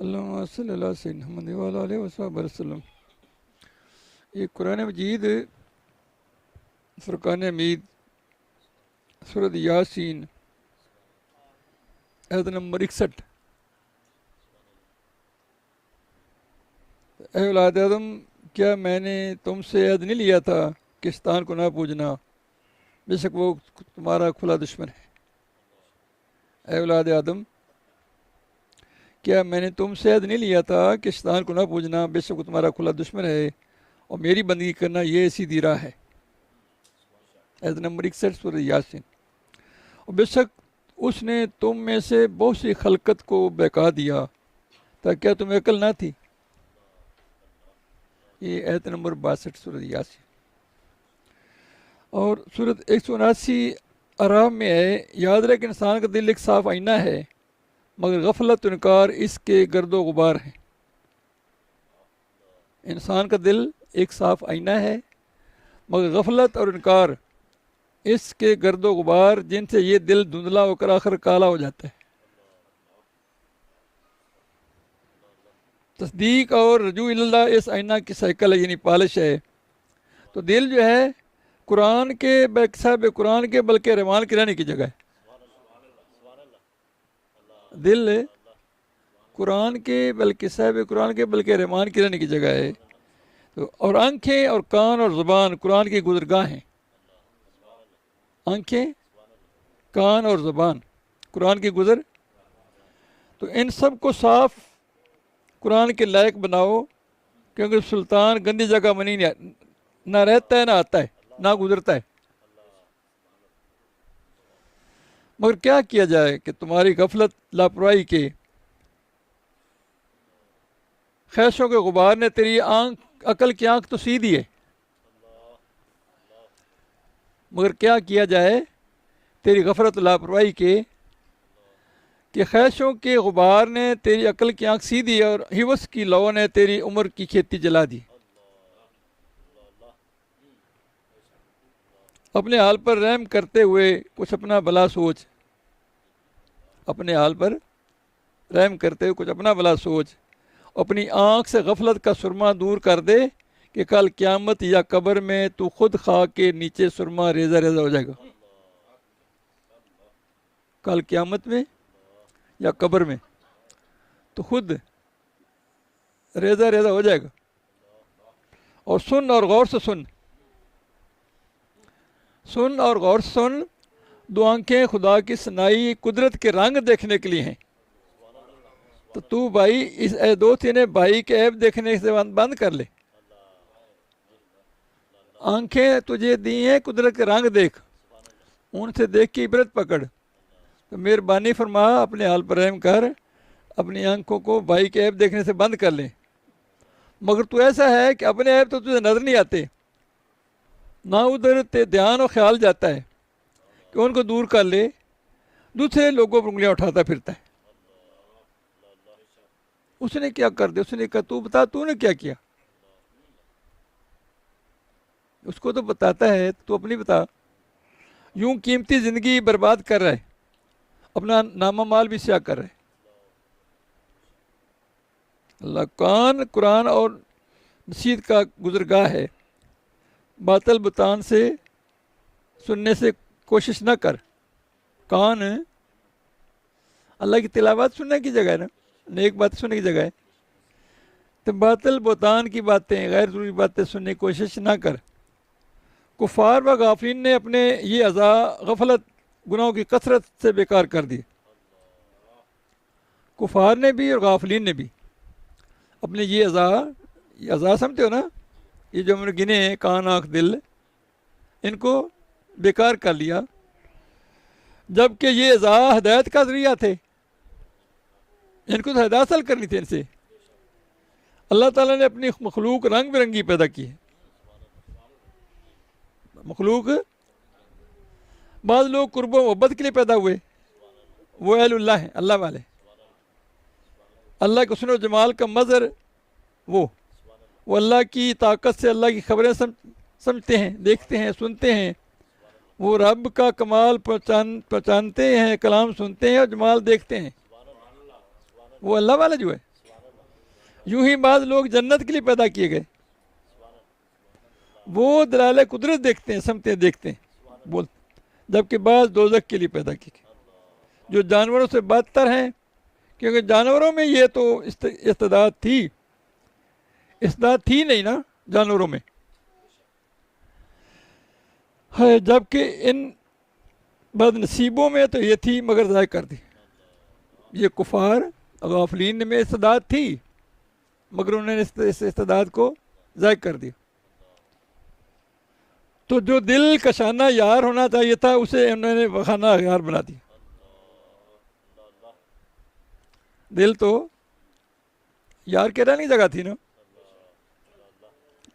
اللہم صلی اللہ سیدنا محمد وعلیہ آلہ وصحبہ وسلم۔ یہ قرآن مجید فرقان حمید سورۃ یاسین آیت نمبر 61۔ اے اولاد آدم، کیا میں نے تم سے عہد نہیں لیا تھا کہ شیطان کو نہ پوجنا، بے شک وہ تمہارا کھلا دشمن ہے۔ اے اولاد آدم، کیا میں نے تم سے عہد نہیں لیا تھا کہ شیطان کو نہ پوجنا، بے شک وہ تمہارا کھلا دشمن ہے، اور میری بندگی کرنا یہ سیدھی راہ ہے۔ آیت نمبر 61 سورۃ یاسین۔ اور بے شک اس نے تم میں سے بہت سی خلقت کو بہکا دیا، تاکہ کیا تمہیں عقل نہ تھی؟ یہ آیت نمبر 62 سورۃ یاسین۔ اور سورۃ 179 آرام میں ہے، یاد رہے کہ انسان کا دل ایک صاف آئینہ ہے، مگر غفلت و انکار اس کے گرد و غبار ہیں۔ انسان کا دل ایک صاف آئینہ ہے، مگر غفلت اور انکار اس کے گرد و غبار، جن سے یہ دل دھندلا ہو کر آخر کالا ہو جاتا ہے۔ تصدیق اور رجوع اللہ اس آئینہ کی سائیکل ہے، یعنی پالش ہے۔ تو دل جو ہے قرآن کے صاحب قرآن کے بلکہ رحمان کے رہنے کی جگہ ہے۔ دل قرآن کے بلکہ صاحب قرآن کے بلکہ رحمان کی رہنے کی جگہ ہے۔ تو اور آنکھیں اور کان اور زبان قرآن کی گزرگاہ ہیں۔ آنکھیں، کان اور زبان قرآن کی گزر، تو ان سب کو صاف قرآن کے لائق بناؤ، کیونکہ سلطان گندی جگہ میں نہ رہتا ہے، نہ آتا ہے، نہ گزرتا ہے۔ مگر کیا کیا جائے کہ تمہاری غفلت لاپرواہی کے خیشوں کے غبار نے تیری عقل کی آنکھ تو سی دی ہے۔ مگر کیا کیا جائے تیری غفلت لاپرواہی کے کہ خیشوں کے غبار نے تیری عقل کی آنکھ سی دی، اور حوث کی لو نے تیری عمر کی کھیتی جلا دی۔ اپنے حال پر رحم کرتے ہوئے کچھ اپنا بھلا سوچ، اپنے حال پر رحم کرتے ہوئے کچھ اپنا بھلا سوچ، اپنی آنکھ سے غفلت کا سرما دور کر دے کہ کل قیامت یا قبر میں تو خود خاک کے نیچے سرما ریزہ ریزہ ہو جائے گا۔ کل قیامت میں یا قبر میں تو خود ریزہ ریزہ ہو جائے گا۔ اور سن اور غور سے سن اور غور سے سن، دو آنکھیں خدا کی صنائی قدرت کے رنگ دیکھنے کے لیے ہیں۔ تو بھائی اس دوست نے بھائی کے عیب دیکھنے سے بند کر لے۔ آنکھیں تجھے دی ہیں قدرت کے رنگ دیکھ، ان سے دیکھ کے عبرت پکڑ۔ تو مہربانی فرما اپنے حال پر رحم کر، اپنی آنکھوں کو بھائی کے عیب دیکھنے سے بند کر لیں۔ مگر تو ایسا ہے کہ اپنے عیب تو تجھے نظر نہیں آتے، نہ ادھر دھیان اور خیال جاتا ہے کہ ان کو دور کر لے، دوسرے لوگوں پر انگلیاں اٹھاتا پھرتا ہے۔ اس نے کیا کر دیا؟ اس نے کہا تو بتا تو نے کیا کیا؟ اس کو تو بتاتا ہے، تو اپنی بتا۔ یوں قیمتی زندگی برباد کر رہا ہے، اپنا نامہ مال بھی سیاہ کر رہے۔ اللہ کان قرآن اور نصیحت کا گزرگاہ ہے، باطل بتان سے سننے سے کوشش نہ کر۔ کان اللہ کی تلاوت سننے کی جگہ ہے نا، نیک بات سننے کی جگہ ہے۔ تو باطل بہتان کی باتیں، غیر ضروری باتیں سننے کی کوشش نہ کر۔ کفار و غافلین نے اپنے یہ عزا غفلت گناہوں کی کثرت سے بیکار کر دی۔ کفار نے بھی اور غافلین نے بھی اپنے یہ عزا سمجھتے ہو نا، یہ جو ہم نے گنے ہیں، کان آنکھ دل، ان کو بیکار کر لیا، جبکہ یہ عزا ہدایت کا ذریعہ تھے۔ ان کو تو ہدایت حاصل کرنی تھی ان سے۔ اللہ تعالیٰ نے اپنی مخلوق رنگ برنگی پیدا کی ہے۔ مخلوق، بعض لوگ قرب و محبت کے لیے پیدا ہوئے، وہ اہل اللہ ہیں، اللہ والے، اللہ کے حسن و جمال کا مظہر، وہ اللہ کی طاقت سے اللہ کی خبریں سمجھتے ہیں، دیکھتے ہیں، سنتے ہیں، وہ رب کا کمال پہچانتے ہیں، کلام سنتے ہیں اور جمال دیکھتے ہیں۔ وہ اللہ والے جو ہے یوں ہی بعض لوگ جنت کے لیے پیدا کیے گئے، وہ دلائل قدرت دیکھتے ہیں، سمتیں دیکھتے ہیں بول، جبکہ بعض دوزخ کے لیے پیدا کیے گئے جو جانوروں سے بدتر ہیں، کیونکہ جانوروں میں یہ تو استعداد تھی نہیں نا جانوروں میں ہے، جبکہ ان بد نصیبوں میں تو یہ تھی مگر ضائع کر دی۔ یہ کفار غافلین میں استعداد تھی مگر انہوں نے اس استعداد کو ضائع کر دیا۔ تو جو دل کشانہ یار ہونا چاہیے تھا اسے انہوں نے بخانہ اغیار بنا دیا۔ دل تو یار کے رہنے کی جگہ تھی نا،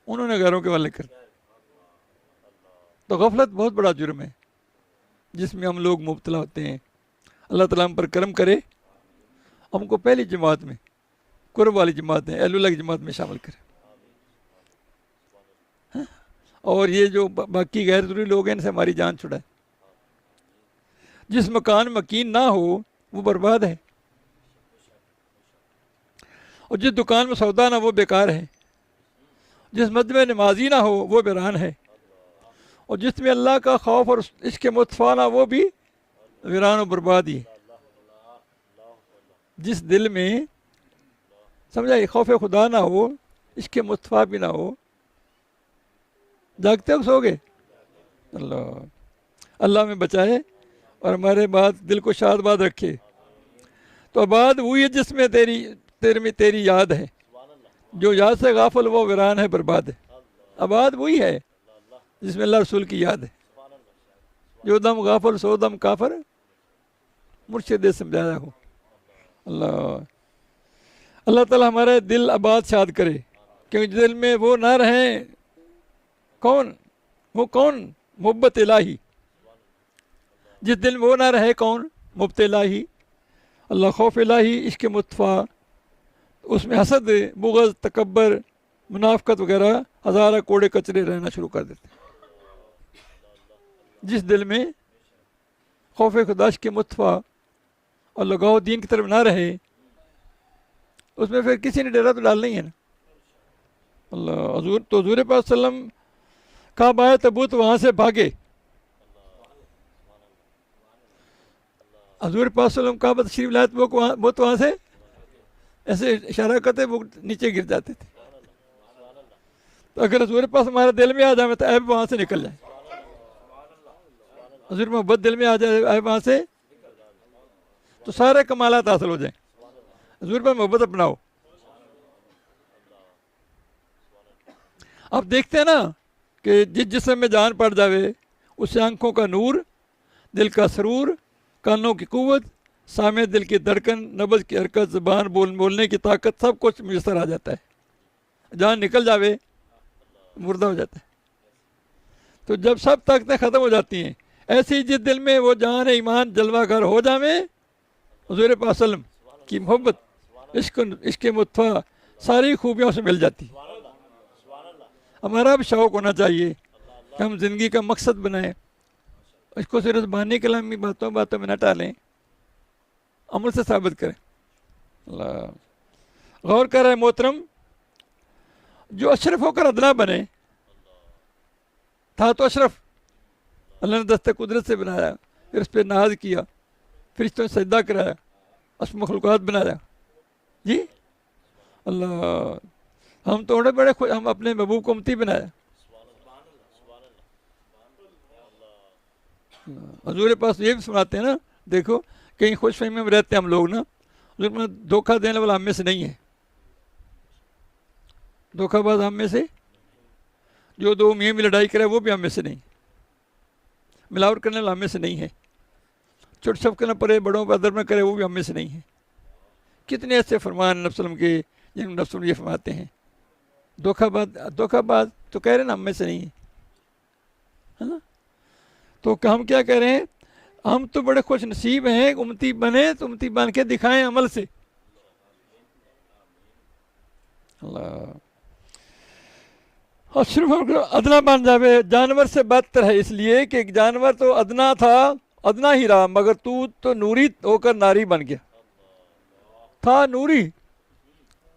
انہوں نے غیروں کے والے کر دیا۔ تو غفلت بہت بڑا جرم ہے جس میں ہم لوگ مبتلا ہوتے ہیں۔ اللہ تعالیٰ ہم پر کرم کرے، ہم کو پہلی جماعت میں، قرب والی جماعت میں، اہل اللہ کی جماعت میں شامل کرے، اور یہ جو باقی غیر ضروری لوگ ہیں ان سے ہماری جان چھڑائے۔ جس مکان مکین نہ ہو وہ برباد ہے، اور جس دکان میں سودا نہ وہ بیکار ہے، جس مسجد میں نمازی نہ ہو وہ ویران ہے، اور جس میں اللہ کا خوف اور اس کے متفع نہ وہ بھی ویران و برباد ہی ہے۔ جس دل میں سمجھا خوف خدا نہ ہو، اس کے متفع بھی نہ ہو، جاگتے ہو سو گے؟ اللہ میں بچائے اور ہمارے بعد دل کو شاد باد رکھے۔ تو آباد وہی ہے جس میں تیری یاد ہے، جو یاد سے غافل وہ ویران ہے، برباد ہے۔ آباد وہی ہے جس میں اللہ رسول کی یاد ہے، جو دم غافل سو دم کافر، مرشد سمجھایا ہو۔ اللہ تعالیٰ ہمارے دل آباد شاد کرے، کیونکہ دل میں وہ نہ رہیں، کون محبت الہی، جس دل میں وہ نہ رہے کون محبت الہی، اللہ خوف الہی، عشق متفع، اس میں حسد، بغض، تکبر، منافقت وغیرہ ہزارہ کوڑے کچرے رہنا شروع کر دیتے ہیں۔ جس دل میں خوف خدا، عشق متفع اور لگاؤ دین کی طرف نہ رہے، اس میں پھر کسی نے ڈیرا تو ڈالنا ہی ہے نا۔ حضور تو حضور پاک صلی اللہ علیہ وسلم کہاں بائے تبوت وہاں سے بھاگے، حضور پاک صلی اللہ علیہ وسلم کہاں پر تشریف لائے وہ تو وہاں سے ایسے اشارہ کرتے وہ نیچے گر جاتے تھے۔ تو اگر حضور پاس ہمارے دل میں آ جائے تو عیب وہاں سے نکل جائے، حضور محبت دل میں آ جائے عیب وہاں سے تو سارے کمالات حاصل ہو جائیں۔ حضور پر محبت اپناؤ۔ آپ دیکھتے ہیں نا کہ جس جسم میں جان پڑ جاوے اس سے آنکھوں کا نور، دل کا سرور، کانوں کی قوت، سامع دل کی دھڑکن، نبض کی حرکت، زبان بولنے کی طاقت، سب کچھ میسر آ جاتا ہے۔ جان نکل جاوے مردہ ہو جاتا ہے۔ تو جب سب طاقتیں ختم ہو جاتی ہیں، ایسی جس دل میں وہ جان ایمان جلوہ گر ہو جاوے، حضور پاک صلی اللہ علیہ وسلم کی محبت، عشق متفع ساری خوبیوں سے مل جاتی۔ ہمارا بھی شوق ہونا چاہیے کہ ہم زندگی کا مقصد بنائیں، اس کو صرف زبانی کلامی باتوں میں نہ ٹالیں، عمل سے ثابت کریں۔ غور کر رہے محترم، جو اشرف ہو کر ادنا بنے، تھا تو اشرف، اللہ نے دست قدرت سے بنایا، پھر اس پہ ناز کیا، پھر اس نے سجدہ کرایا، اس مخلوقات بنایا۔ جی اللہ، ہم تو بڑے ہم اپنے محبوب کو امتی بنایا۔ حضور پاس یہ بھی سناتے ہیں نا، دیکھو کہیں خوش فہمی میں رہتے ہیں ہم لوگ نا، حضور میں دھوکہ دینے والا ہم میں سے نہیں ہے، دھوکہ باز ہم میں سے، جو دو میاں میں لڑائی کرے وہ بھی ہم میں سے نہیں، ملاوٹ کرنے والا ہم میں سے نہیں ہے، چھوٹ چھپ کرنا پڑے بڑوں پر ادر میں کرے وہ بھی ہم میں سے نہیں ہے۔ کتنے ایسے فرمان نبی صلی اللہ علیہ وسلم کے جن نبی صلی اللہ علیہ وسلم یہ فرماتے ہیں، دھوکہ باز تو کہہ رہے ہیں نا ہم میں سے نہیں ہے نا۔ تو ہم کیا کہہ رہے ہیں، ہم تو بڑے خوش نصیب ہیں، امتی بنے تو امتی بن کے دکھائیں عمل سے۔ اللہ، اور صرف ادنا بن جاوے، جانور سے بدتر ہے، اس لیے کہ جانور تو ادنا تھا، ادنا ہی رہا، مگر تو نوری ہو کر ناری بن گیا، تھا نوری